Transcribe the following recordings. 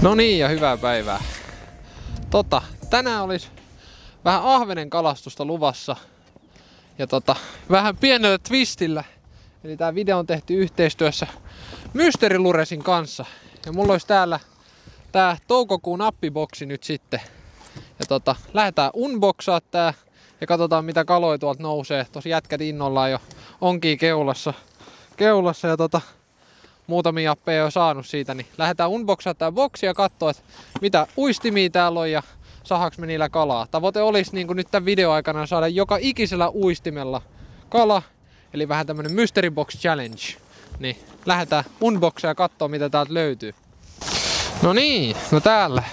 No niin, ja hyvää päivää. Tänään olisi vähän ahvenen kalastusta luvassa. Ja vähän pienellä twistillä. Eli tää video on tehty yhteistyössä Mystery Luresin kanssa. Ja mulla olisi täällä tää toukokuun nappiboksi nyt sitten. Ja lähdetään unboxaa tää ja katsotaan mitä kaloja tuolta nousee. Tosi jätkät innollaan jo onkii keulassa ja muutamia jappeja jo saanut siitä, niin lähdetään unboxaa tää boksi ja katsoo, että mitä uistimia täällä on ja saadaanko me niillä kalaa. Tavoite olisi niin nyt tämän videon aikana saada joka ikisellä uistimella kala, eli vähän tämmönen Mystery Box Challenge. Niin lähdetään unboxaa ja katsoo mitä täältä löytyy. No niin, no täältä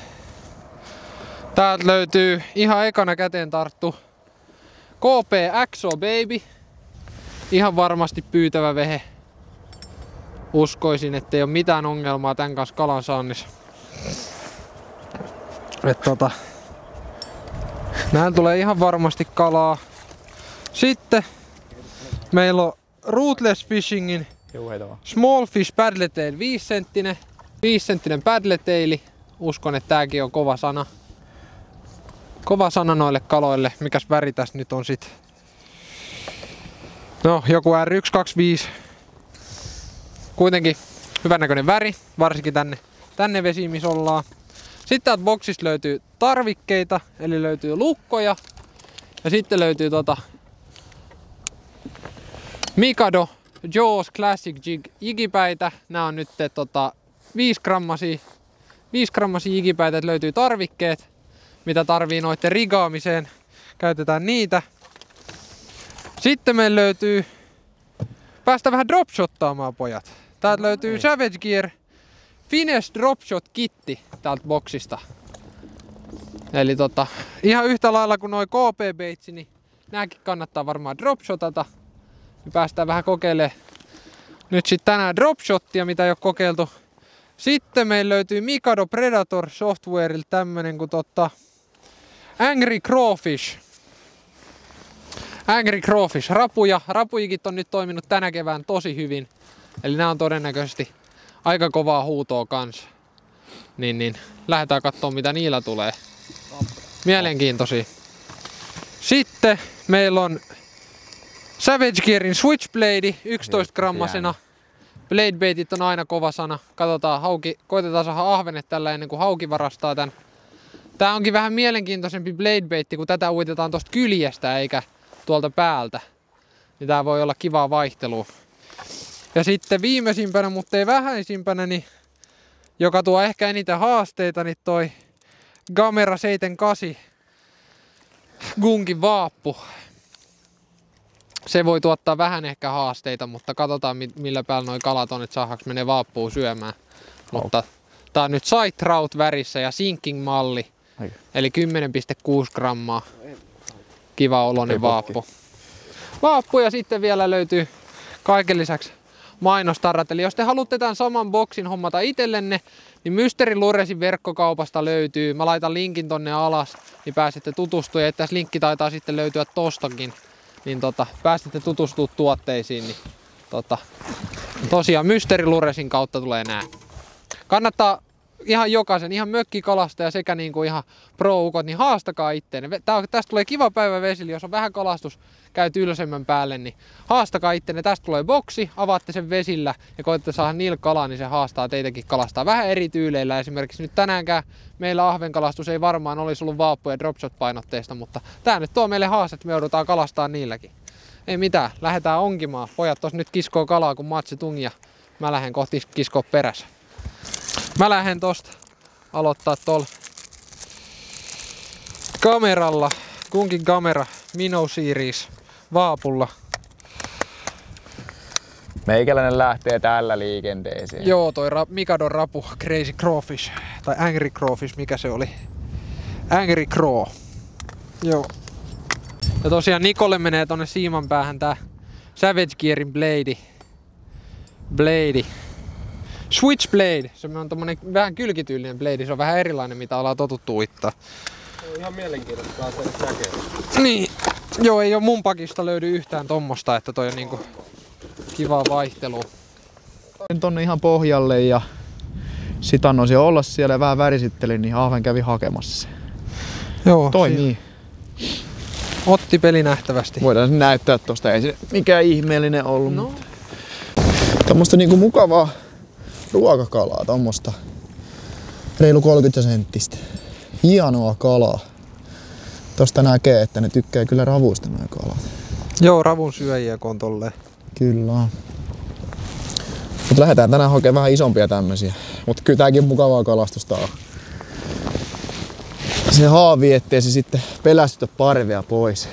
löytyy ihan ekana käteen tarttu KP XO Baby. Ihan varmasti pyytävä vehe. Uskoisin, ettei ole mitään ongelmaa tän kanssa kalan saannissa. Näillä tulee ihan varmasti kalaa. Sitten meillä on Rootless Fishingin Small Fish Paddletail 5 senttinen paddletaili. Uskon, että tääkin on kova sana. Kova sana noille kaloille. Mikäs väri tässä nyt on sit? No, joku R125. Kuitenkin hyvännäköinen väri, varsinkin tänne vesiin missä ollaan. Sitten täältä boksista löytyy tarvikkeita, eli löytyy lukkoja. Ja sitten löytyy Mikado Jaws Classic Jig jigipäitä. Nää on nyt 5 grammasia jigipäitä, että löytyy tarvikkeet, mitä tarvii noitten rigaamiseen. Käytetään niitä. Sitten meillä löytyy, päästä vähän dropshottaamaan pojat. Täältä löytyy Savage Gear Finesse Dropshot Kitti täältä boksista. Eli ihan yhtä lailla kuin noi KP Baitsi, niin nääkin kannattaa varmaan dropshotata. Me päästään vähän kokeilemaan nyt sit tänään dropshottia, mitä ei ole kokeiltu. Sitten meillä löytyy Mikado Predator Softwareilta tämmönen kuin Angry Crawfish. Angry Crawfish. Rapujikit on nyt toiminut tänä kevään tosi hyvin. Eli nämä on todennäköisesti aika kovaa huutoa kanssa. Niin lähdetään katsoa mitä niillä tulee. Mielenkiintoisia. Sitten meillä on Savage Gearin Switchblade 11 grammasena. Blade baitit on aina kova sana. Katsotaan koitetaan saada ahvenet tällä ennen kuin hauki varastaa tän. Tää onkin vähän mielenkiintoisempi blade baitti, kun tätä uitetaan tosta kyljestä eikä tuolta päältä. Niin tää voi olla kivaa vaihtelua. Ja sitten viimeisimpänä, mutta ei vähäisimpänä, niin, joka tuo ehkä eniten haasteita, niin toi Gamera 78 Gunkin vaappu. Se voi tuottaa vähän ehkä haasteita, mutta katsotaan millä päällä noi kalat on, että saadaanko menee vaappuun syömään. Mutta tää on nyt Sight Trout värissä ja sinking malli. Eli 10,6 grammaa. Kiva oloinen vaappu. Vaappu ja sitten vielä löytyy kaiken lisäksi mainostarrat. Eli jos te haluatte tämän saman boksin hommata itsellenne, niin Mystery Luresin verkkokaupasta löytyy. Mä laitan linkin tonne alas, niin pääsette tutustumaan. Ja tässä linkki taitaa sitten löytyä tostakin. Niin pääsette tutustumaan tuotteisiin. Niin tosiaan Mystery Luresin kautta tulee nää. Kannattaa ihan jokaisen, ihan mökkikalastaja sekä niinku ihan pro-ukot, niin haastakaa itteenne. Tästä tulee kiva päivä vesillä, jos on vähän kalastus, käy tylsemmän päälle, niin haastakaa itteenne. Tästä tulee boksi, avaatte sen vesillä ja koetatte saada niillä kalaa, niin se haastaa teitäkin kalastaa vähän eri tyyleillä. Esimerkiksi nyt tänäänkään meillä ahvenkalastus ei varmaan olisi ollut vaappu- ja dropshot-painotteista, mutta tää nyt tuo meille haaste, että me joudutaan kalastaa niilläkin. Ei mitään, lähdetään onkimaan. Pojat tos nyt kiskoo kalaa, kun matsi tungia. Mä lähden kohti kiskoa perässä. Mä lähden tosta aloittaa tuolla kameralla. Kunkin kamera Minnow Series vaapulla. Meikäläinen lähtee tällä liikenteeseen. Joo, toi Mikadon rapu Crazy Crawfish. Tai Angry Crawfish, mikä se oli? Angry Craw. Joo. Ja tosiaan Nikolle menee tonne siiman päähän tää Savage Gearin blade. Switchblade. Se on tommonen vähän kylkityylinen blade. Se on vähän erilainen mitä ollaan totuttu uittaa. Se on ihan mielenkiintoista se näkee. Niin. Joo, ei oo mun pakista löydy yhtään tommosta, että toi on niinku kivaa vaihtelua. Tonne ihan pohjalle ja sit annoin olla siellä ja vähän värisittelin, niin ahven kävi hakemassa se. Joo. Toimii. Otti peli nähtävästi. Voidaan sen näyttää tosta, ei se mikään ihmeellinen ollut. No. Tommosta niinku mukavaa ruokakalaa, tommosta reilu 30 senttistä. Hienoa kalaa. Tosta näkee, että ne tykkää kyllä ravuista nämä kalat. Joo, ravun syöjiä kun on tolleen. Kyllä. Mut lähdetään tänään hakemaan vähän isompia tämmösiä. Mut kyllä tääkin mukavaa kalastusta on. Se haavi, ettei se sitten pelästytä parvea pois.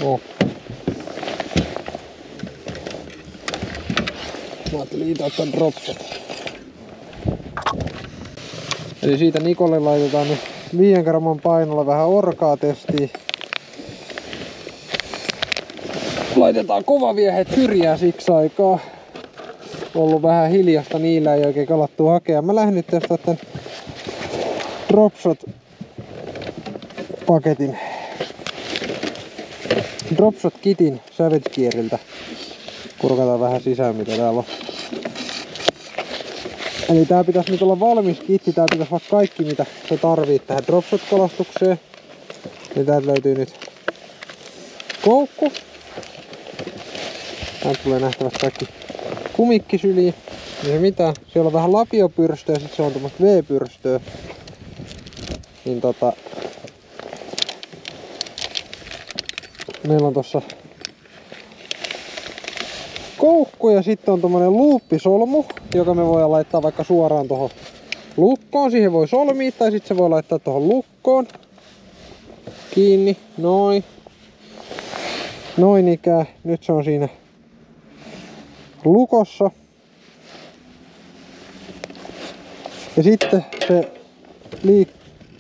Oh. Mä ajattelin itse ottaa dropshot. Eli siitä Nikolle laitetaan nyt 5 gramman painolla vähän orkaa testiin. Laitetaan kovaviehet syrjää siksi aikaa. Ollut vähän hiljasta, niillä ei oikein kalattu hakea. Mä lähdin nyt testaa tän dropshot paketin. Dropshot kitin Savage Geariltä. Kurkataan vähän sisään mitä täällä on. Eli tää pitäisi nyt olla valmis kitti. Tää pitäisi olla kaikki mitä se tarvii tähän dropshot kalastukseen. Eli täältä löytyy nyt koukku. Täältä tulee nähtävästi kaikki kumikkisyliä. Ei se mitään. Siellä on vähän lapiopyrstöä ja sitten se on tommoista V-pyrstöä. Niin meillä on tossa koukku ja sitten on tommonen luuppisolmu, joka me voidaan laittaa vaikka suoraan tohon lukkoon. Siihen voi solmia tai sitten se voi laittaa tohon lukkoon. Kiinni, noin. Noin ikään. Nyt se on siinä lukossa. Ja sitten se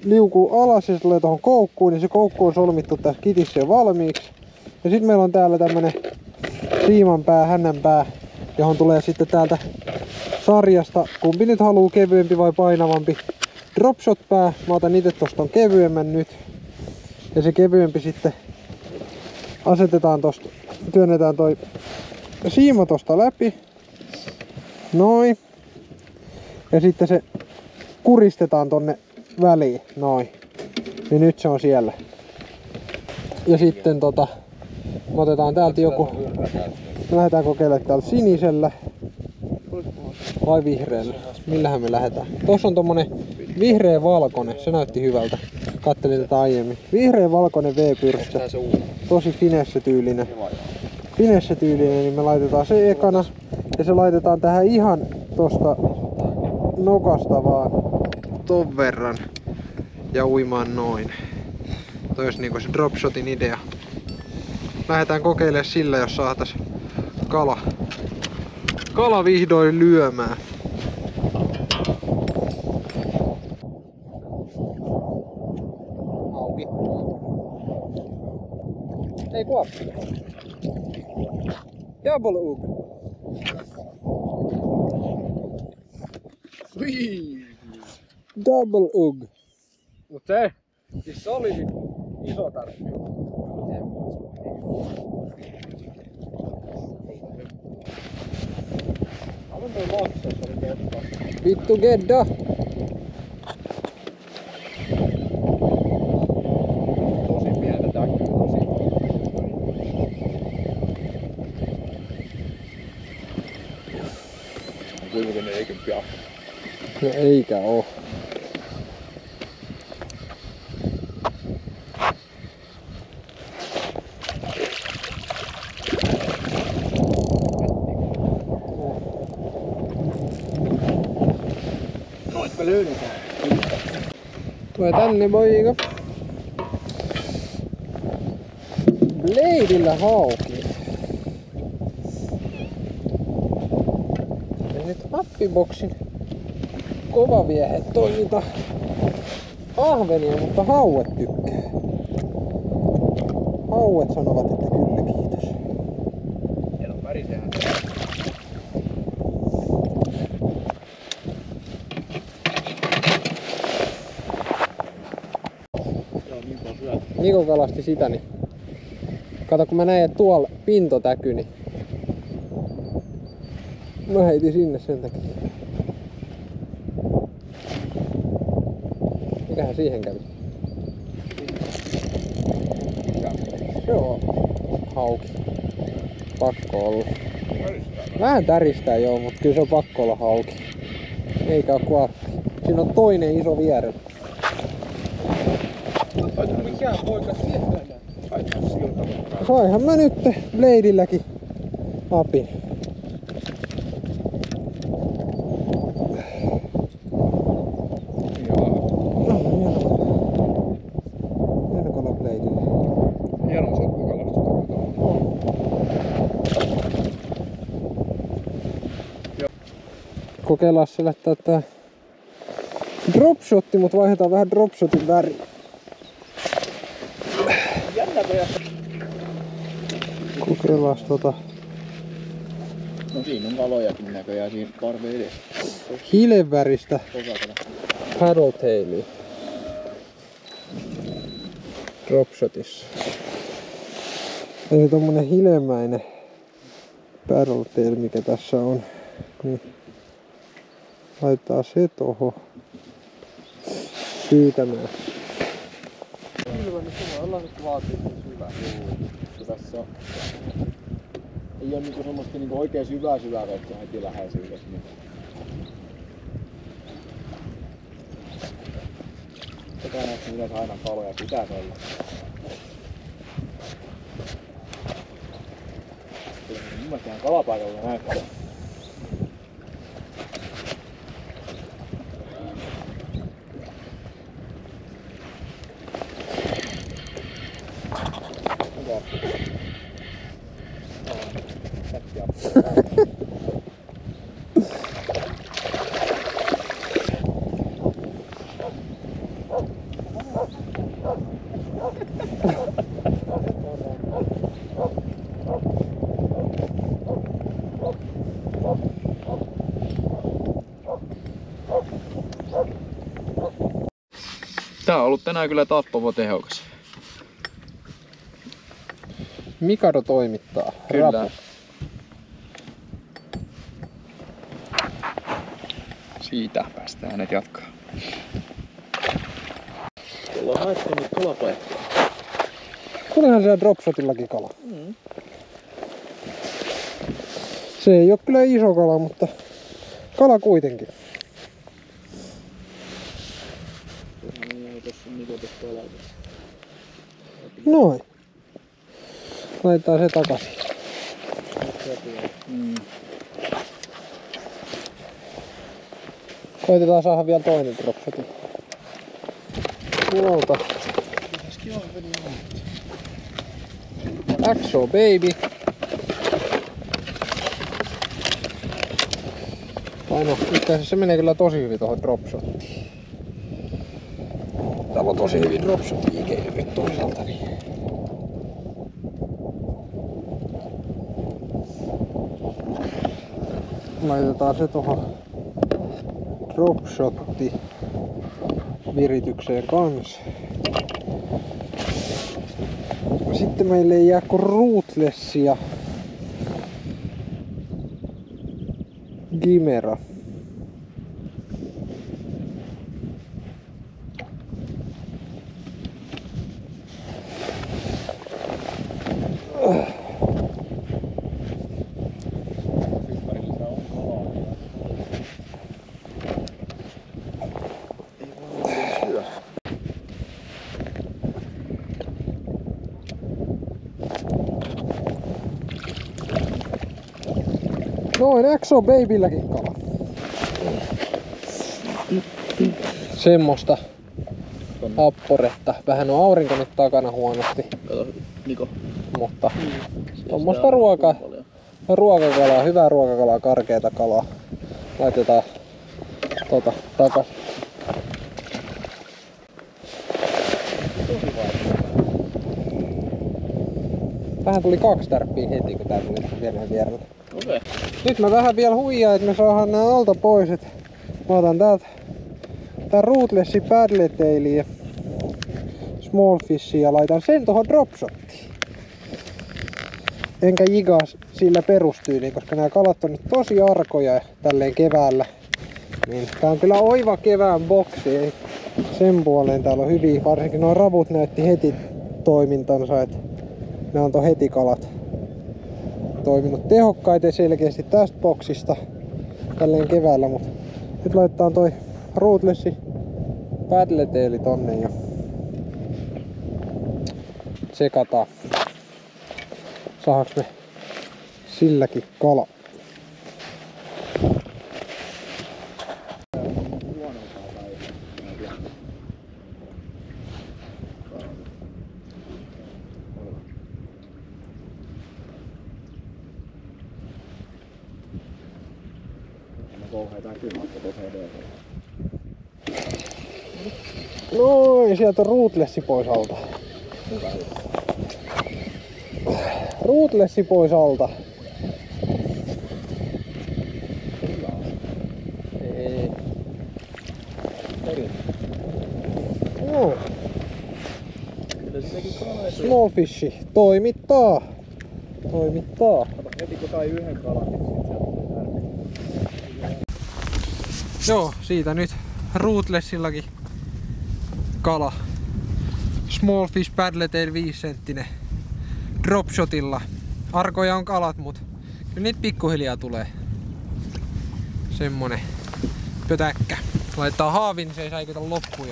liukuu alas ja se tulee tohon koukkuun, niin se koukku on solmittu tässä kitissä jo valmiiksi. Ja sitten meillä on täällä tämmönen siimanpää, hännänpää, johon tulee sitten täältä sarjasta, kumpi nyt haluu, kevyempi vai painavampi dropshot pää. Mä otan itse tosta ton kevyemmän nyt. Ja se kevyempi sitten asetetaan tosta, työnnetään toi siima tosta läpi. Noin. Ja sitten se kuristetaan tonne väliin, noin. Niin nyt se on siellä. Ja sitten me otetaan täältä joku. Me lähdetään kokeilemaan täällä sinisellä. Vai vihreällä? Millähän me lähdetään? Tuossa on tommonen vihreä valkoinen, se näytti hyvältä. Kattelin tätä aiemmin. Vihreä valkoinen V-pyrstö. Tosi finesse-tyylinen. Finesse-tyylinen, niin me laitetaan se ekana. Ja se laitetaan tähän ihan tosta nokasta vaan ton verran. Ja uimaan noin. Toi olisi niinku se dropshotin idea. Lähdetään kokeilemaan sillä, jos saatais kala vihdoin lyömään. kuoppi. Double ug. Double ug. Mut se oli iso tarkki. Haluan toi maksaa, se oli kettä. Vittu gedda. Tosi pientä täkyä, tosi. Kuinka ne eikä pian. No eikä oo. Noit me löydetään. Tulee tänne poika. Bladeillä hauki. Ja nyt happiboksin kovaviehet toimita ahvenia, mutta hauet tykkää. Hauet sanovat, että kyllä kiitos. Siellä on värisehän. Niko kalasti sitä, niin kato kun mä näin, että tuolla pintotäky, niin mä heitin sinne sen takia. Mikähän siihen kävi? Se on hauki. Pakko olla. Vähän täristää joo, mutta kyllä se on pakko olla hauki. Eikä oo kuoppi. Siinä on toinen iso vierellä. Mikä poika siellä? Saithan siltä. Saihan mä nyt Bladeilläkin apin. Hienokolla Bladeillä. Hieno soppukalastusta. Kokeillaan sillä tätä dropshotti, mut vaihdetaan vähän dropshotin väriä. Jännä vielä. Kokeillaan tota No siinä on kalojakin näköjään siinä parven edessä. hileväristä Tosakala. paddletailia dropshotissa. Eli tommonen hilemäinen paddletail mikä tässä on. Niin laitetaan se tohon pyytämään. Kyllä, niin sulla on nyt vaatii syvä. Tässä on. Ei oo niinku semmoista niinku oikein syvää vettä heti läheisyydessä. Niin. Tätä näistä yleensä aina kaloja pitäisi olla. Kyllä mun mielestä ihan kalapaikalla näyttää. Tää on ollut tänään kyllä tappava tehokas. Mikado toimittaa. Kyllä. Rapu. Siitä päästään hänet jatkaa. Ollaan haettu nyt kalapaikkaa. Tulihan siellä dropshotillakin kala. Se ei oo kyllä iso kala, mutta kala kuitenkin. Noin. Laitetaan se takaisin. Koitetaan saada vielä toinen dropshoti. Tuolta. XO baby. Tai no, itse asiassa se menee kyllä tosi hyvin tohon dropshottiin. Täällä on tosi hyvin dropshot liikeilyt toisaalta. Niin. Laitetaan se tuohon dropshotti viritykseen kanssa. Sitten meille ei jää kuin rootless ja Gimera. Noin, XO Babylläkin kala. Semmosta apporetta. Vähän on aurinko nyt takana huonosti. Kato, Niko. Mutta tommosta ruokakalaa, hyvää ruokakalaa, karkeeta kalaa. Laitetaan takas. Tähän tuli 2 tärppiä heti, kun tää tuli pienen vierellä. Okei. Nyt mä vähän vielä huijaan, että me saadaan nää alta pois. Et mä otan täältä tää rootlessi paddletaili ja small fishi ja laitan sen tohon dropshottiin. Enkä jigaa sillä perustyyliin, koska nämä kalat on nyt tosi arkoja tälleen keväällä. Niin tää on kyllä oiva kevään boksi. Ei sen puoleen täällä on hyviä, varsinkin nuo ravut näytti heti toimintansa, että ne antoi heti kalat. Toiminut tehokkaiten selkeästi tästä boksista tälleen keväällä, mutta nyt laitetaan toi rootlessi paddletaili tonne ja tsekataan. Saadaanko me silläkin kala? Noin, sieltä on rootlessi pois alta. Rootlessi pois alta. Ei. No. Small fishi. Toimittaa. Toimittaa. Heti kun sai yhden kalan, niin Joo, siitä nyt rootlessillakin kala. Small fish paddletail 5 senttinen. Dropshotilla. Arkoja on kalat, mut kyllä niitä pikkuhiljaa tulee. Semmonen pötäkkä. Laittaa haavin, niin se ei säikytä loppuun.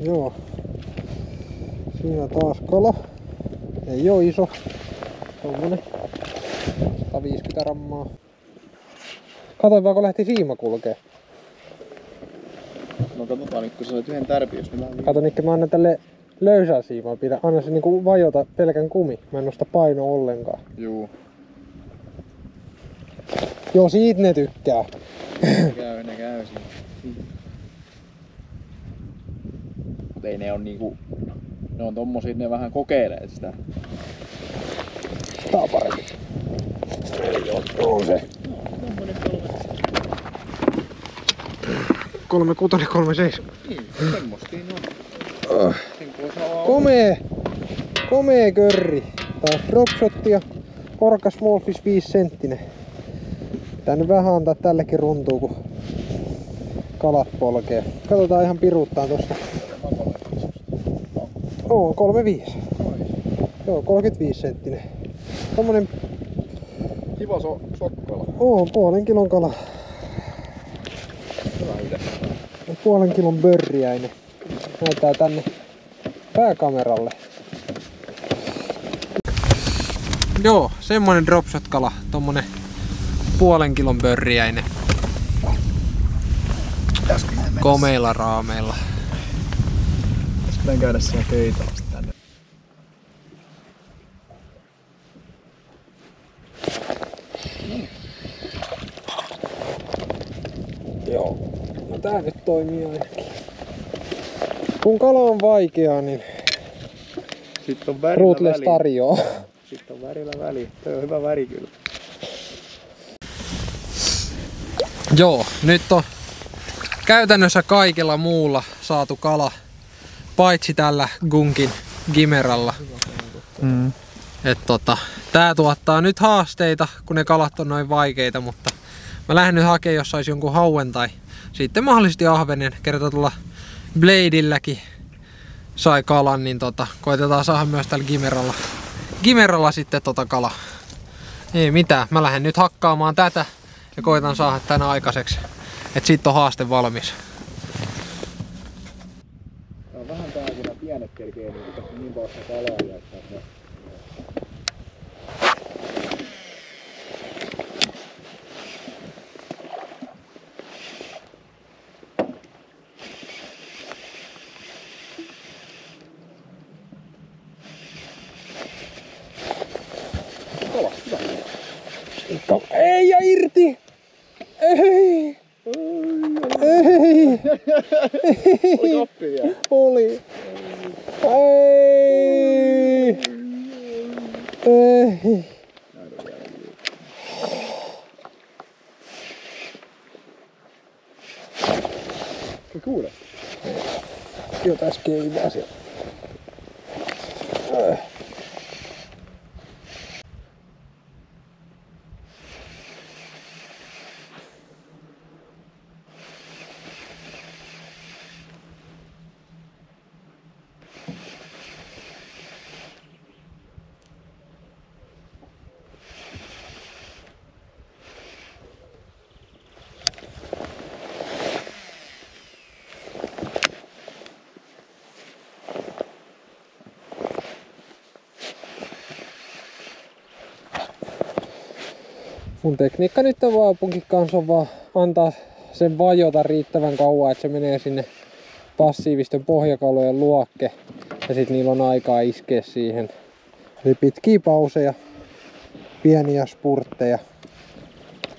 Joo. Siinä taas kala. Ei oo iso. Tommonen 150 grammaa. Katoin vaan kun lähti siima kulkee. No katsotaan nyt kun sä olet yhden tärpin, jos ne vähän... Kato Nikke, mä annan tälle löysää siimaa. Anna se niinku vajota pelkän kumi. Mä en nosta painoa ollenkaan. Juu. Joo, siitä ne tykkää. Ne käy siinä. Mut ei ne on niinku... Ne on tommosia, ne vähän kokeilee sitä. Tää on parempi. Ei oo se. No, tommonen 36, 37. Niin, semmostiin on. Komee körri. Taas dropshottia. Korka small fish 5 senttinen. Pitää nyt vähän antaa tällekin runtuu, kun kalat polkee. Katsotaan ihan piruuttaan tosta. Oo, 35. Joo, 35 senttinen. Tommonen... Kiva sokkala. Oo, puolen kilon kala. Puolen kilon börriäinen. Näyttää tänne pääkameralle. Joo, semmonen dropshot-kala, tommonen 0,5 kilon pörriäinen. Komeilla raameilla. Pitää käydä siellä keitalasti tänne. Joo, no tää nyt toimii ainakin. Kun kala on vaikeaa, niin Sitten on värillä Ruthless väliä. tarjoaa. Sitten on värillä väliä. Toi on hyvä väri kyllä. Joo, nyt on käytännössä kaikella muulla saatu kala, paitsi tällä Gunkin Gimeralla. Tää tuottaa nyt haasteita, kun ne kalat on noin vaikeita, mutta mä lähden nyt hakemaan, jos sais jonkun hauen tai sitten mahdollisesti ahvenen. Kerta tuolla Bladeilläkin sai kalan, niin koitetaan saada myös tällä Gimeralla sitten kala. Ei mitään, mä lähden nyt hakkaamaan tätä ja koitan saada tän aikaiseksi, et sit on haaste valmis. Tää on vähän tää kyllä pienet kerkee niin paljon kalaa jättää. Ei ja irti! Ei! Ei! Oli koppi vielä. Oli! Ei! Ei! Kuule. Joo, äsken ei vaan siellä. Mun tekniikka nyt on vaapunkin kanssa vaan antaa sen vajota riittävän kauan, että se menee sinne passiivisten pohjakalojen luokke ja sit niillä on aikaa iskeä siihen. Eli pitkiä pauseja, pieniä spurtteja.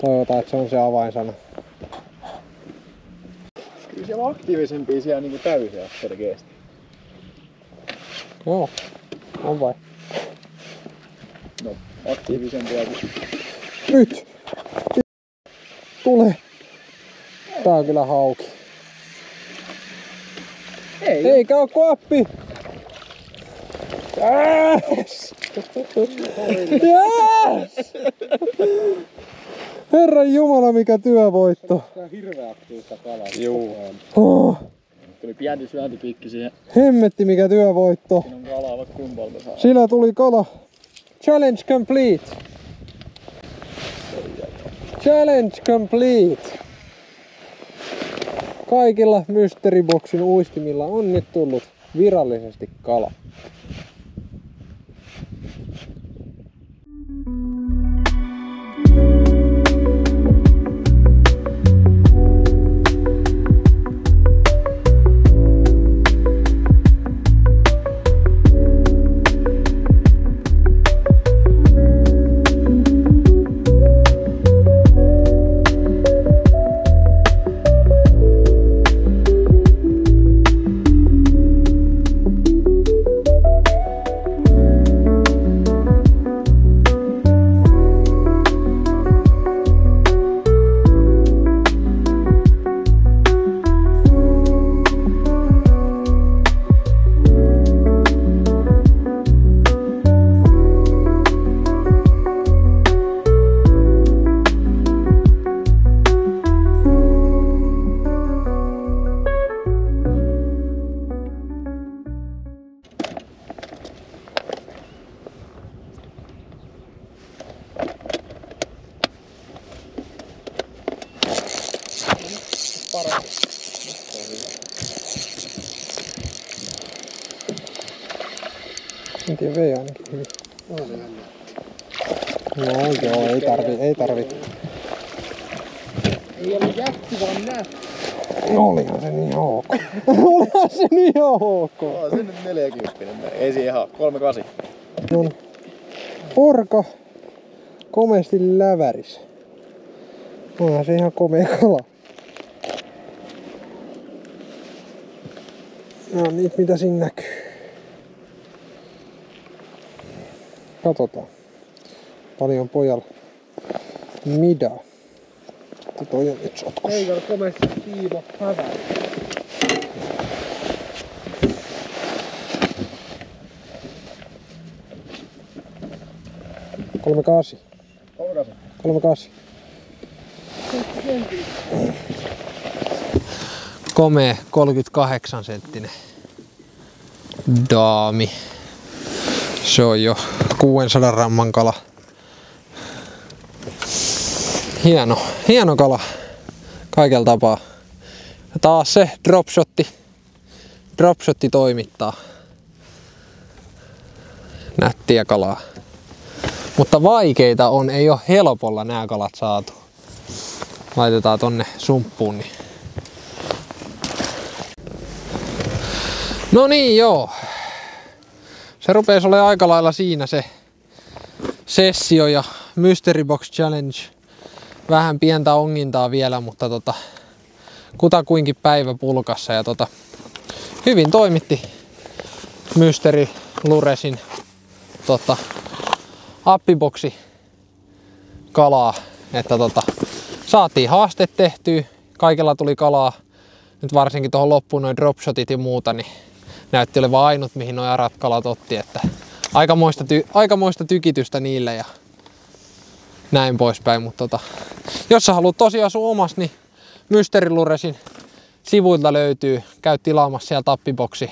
Toivotaan, että se on se avainsana. Kyllä siellä on aktiivisempia siellä niinku täysiä selkeästi. Joo, on vai? No, aktiivisempia kuin... Nyt! Tule! Tää on kyllä hauki. Eikä oo kuoppi! Yes! Yes! Herran Jumala, mikä työvoitto! Tää on hirveä aktiivista kalaa. Juu. Oh, Tuli pieni syöntipiikki siihen. hemmetti, mikä työvoitto! Siinä on kalaa vaikka kumpalta saa. Sillä tuli kala. Challenge complete! Challenge complete! Kaikilla Mystery Boxin uistimilla on nyt tullut virallisesti kala. En tiedä, vei ainakin hyvin. No joo, ei tarvi. Ei ollut jätti, vaan nätti. Olihan se niin ok. Olihan se niin ok. On se nyt 40. Ei siinä ihan 38. No, porka komeasti läväris. Onhan se ihan komea kala. No niitä mitä siinä näkyy. Katsotaan. Paljon pojalla mida. Toi on nyt sotkus. Ei ole komeasti kiiva häväri. Kolme kasi. Komea 38 senttinen daami. Se on jo 600 gramman kala. Hieno kala kaikella tapaa. Ja taas se dropshotti toimittaa. Nättiä kalaa. Mutta vaikeita on, ei ole helpolla nämä kalat saatu. Laitetaan tonne sumppuun. Niin. No niin joo. Se rupees olemaan aika lailla siinä se sessio ja Mystery Box Challenge. Vähän pientä ongintaa vielä, mutta kutakuinkin päivä pulkassa ja hyvin toimitti Mystery Luresin appiboksi kalaa, että saatiin haaste tehtyä, kaikella tuli kalaa, nyt varsinkin tuohon loppuun noin dropshotit ja muuta, niin näytti olevan ainut mihin nuo arat kalat otti, että aikamoista tykitystä niille ja näin poispäin, mutta jos sä haluat tosiaan asua omas, niin Mystery Luresin sivuilta löytyy, käy tilaamassa sieltä appiboksi.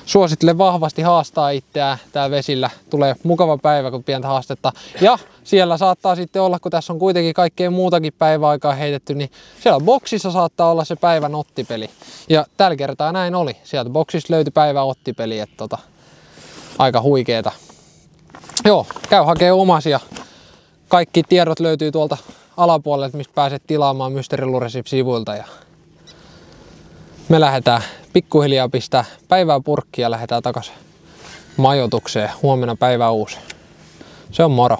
Suosittelen vahvasti haastaa itseään tää vesillä. Tulee mukava päivä, kun pientä haastetta. Ja siellä saattaa sitten olla, kun tässä on kuitenkin kaikkea muutakin päiväaikaa heitetty, niin siellä boksissa saattaa olla se päivän ottipeli. Ja tällä kertaa näin oli. Sieltä boksista löytyi päivän ottipeli, että aika huikeeta. Joo, käy hakee omas ja kaikki tiedot löytyy tuolta alapuolelta, mistä pääset tilaamaan Mystery Luresin sivuilta. Ja me lähdetään pikkuhiljaa pistää päivää purkkiin ja lähdetään takaisin majoitukseen. Huomenna päivä uusi. Se on moro.